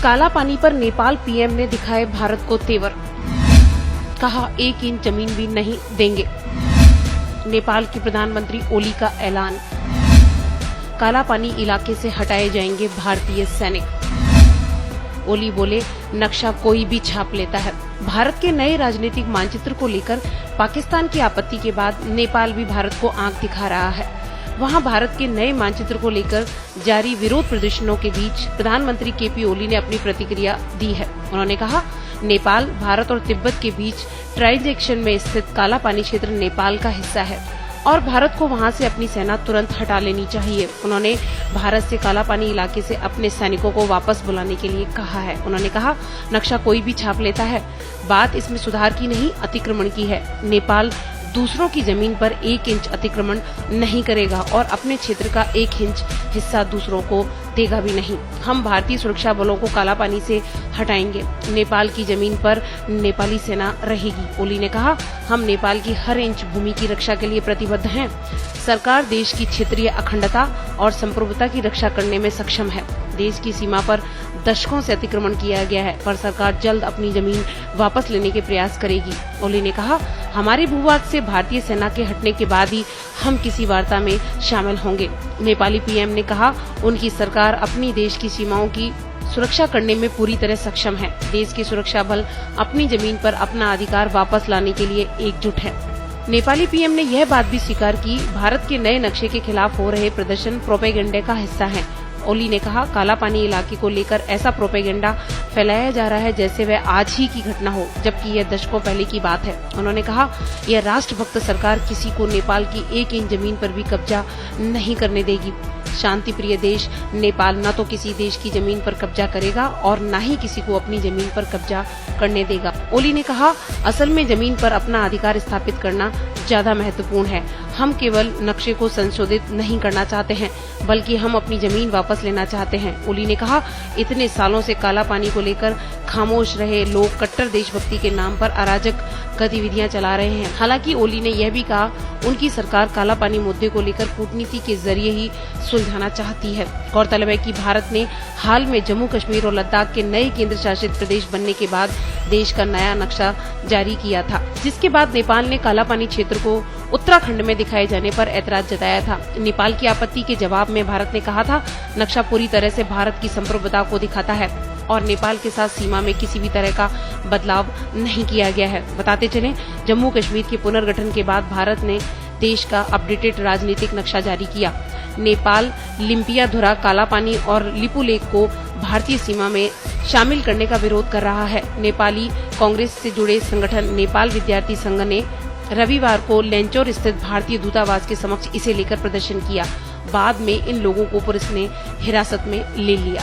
काला पानी पर नेपाल पीएम ने दिखाए भारत को तेवर, कहा 1 इंच जमीन भी नहीं देंगे। नेपाल के प्रधानमंत्री ओली का ऐलान, काला पानी इलाके से हटाए जाएंगे भारतीय सैनिक। ओली बोले, नक्शा कोई भी छाप लेता है। भारत के नए राजनीतिक मानचित्र को लेकर पाकिस्तान की आपत्ति के बाद नेपाल भी भारत को आंख दिखा रहा है। वहां भारत के नए मानचित्र को लेकर जारी विरोध प्रदर्शनों के बीच प्रधानमंत्री केपी ओली ने अपनी प्रतिक्रिया दी है। उन्होंने कहा, नेपाल, भारत और तिब्बत के बीच ट्रांजैक्शन में स्थित काला पानी क्षेत्र नेपाल का हिस्सा है और भारत को वहां से अपनी सेना तुरंत हटा लेनी चाहिए। उन्होंने भारत से काला पानी इलाके से अपने सैनिकों को वापस बुलाने के लिए कहा है। उन्होंने कहा, नक्शा कोई भी छाप लेता है, बात इसमें सुधार की नहीं, अतिक्रमण की है। नेपाल दूसरों की जमीन पर 1 इंच अतिक्रमण नहीं करेगा और अपने क्षेत्र का 1 इंच हिस्सा दूसरों को देगा भी नहीं। हम भारतीय सुरक्षा बलों को काला पानी से हटाएंगे। नेपाल की जमीन पर नेपाली सेना रहेगी। ओली ने कहा, हम नेपाल की हर इंच भूमि की रक्षा के लिए प्रतिबद्ध हैं। सरकार देश की क्षेत्रीय अखंडता और संप्रभुता की रक्षा करने में सक्षम है। देश की सीमा पर दशकों से अतिक्रमण किया गया है, पर सरकार जल्द अपनी जमीन वापस लेने के प्रयास करेगी। ओली ने कहा, हमारे भूभाग से भारतीय सेना के हटने के बाद ही हम किसी वार्ता में शामिल होंगे। नेपाली पीएम ने कहा, उनकी सरकार अपनी देश की सीमाओं की सुरक्षा करने में पूरी तरह सक्षम है। देश के सुरक्षा बल अपनी जमीन पर अपना अधिकार वापस लाने के लिए एकजुट है। नेपाली पीएम ने यह बात भी स्वीकार की, भारत के नए नक्शे के खिलाफ हो रहे प्रदर्शन प्रोपेगेंडे का हिस्सा है। ओली ने कहा, काला पानी इलाके को लेकर ऐसा प्रोपेगेंडा फैलाया जा रहा है जैसे वह आज ही की घटना हो, जबकि यह दशकों पहले की बात है। उन्होंने कहा, यह राष्ट्रभक्त सरकार किसी को नेपाल की 1 इंच जमीन पर भी कब्जा नहीं करने देगी। शांति प्रिय देश नेपाल न तो किसी देश की जमीन पर कब्जा करेगा और न ही किसी को अपनी जमीन पर कब्जा करने देगा। ओली ने कहा, असल में जमीन पर अपना अधिकार स्थापित करना ज्यादा महत्वपूर्ण है। हम केवल नक्शे को संशोधित नहीं करना चाहते हैं, बल्कि हम अपनी जमीन वापस लेना चाहते हैं। ओली ने कहा, इतने सालों से काला पानी को लेकर खामोश रहे लोग कट्टर देशभक्ति के नाम पर अराजक गतिविधियां चला रहे हैं। हालांकि ओली ने यह भी कहा, उनकी सरकार काला पानी मुद्दे को लेकर कूटनीति के जरिए ही सुलझाना चाहती है। गौरतलब है कि भारत ने हाल में जम्मू कश्मीर और लद्दाख के नए केंद्र शासित प्रदेश बनने के बाद देश का नया नक्शा जारी किया था, जिसके बाद नेपाल ने काला पानी क्षेत्र को उत्तराखंड में दिखाए जाने पर ऐतराज जताया था। नेपाल की आपत्ति के जवाब में भारत ने कहा था, नक्शा पूरी तरह से भारत की संप्रभुता को दिखाता है और नेपाल के साथ सीमा में किसी भी तरह का बदलाव नहीं किया गया है। बताते चलें, जम्मू कश्मीर के पुनर्गठन के बाद भारत ने देश का अपडेटेड राजनीतिक नक्शा जारी किया। नेपाल लिम्पियाधुरा, काला पानी और लिपू लेक को भारतीय सीमा में शामिल करने का विरोध कर रहा है। नेपाली कांग्रेस से जुड़े संगठन नेपाल विद्यार्थी संघ ने रविवार को लेंचौर स्थित भारतीय दूतावास के समक्ष इसे लेकर प्रदर्शन किया। बाद में इन लोगों को पुलिस ने हिरासत में ले लिया।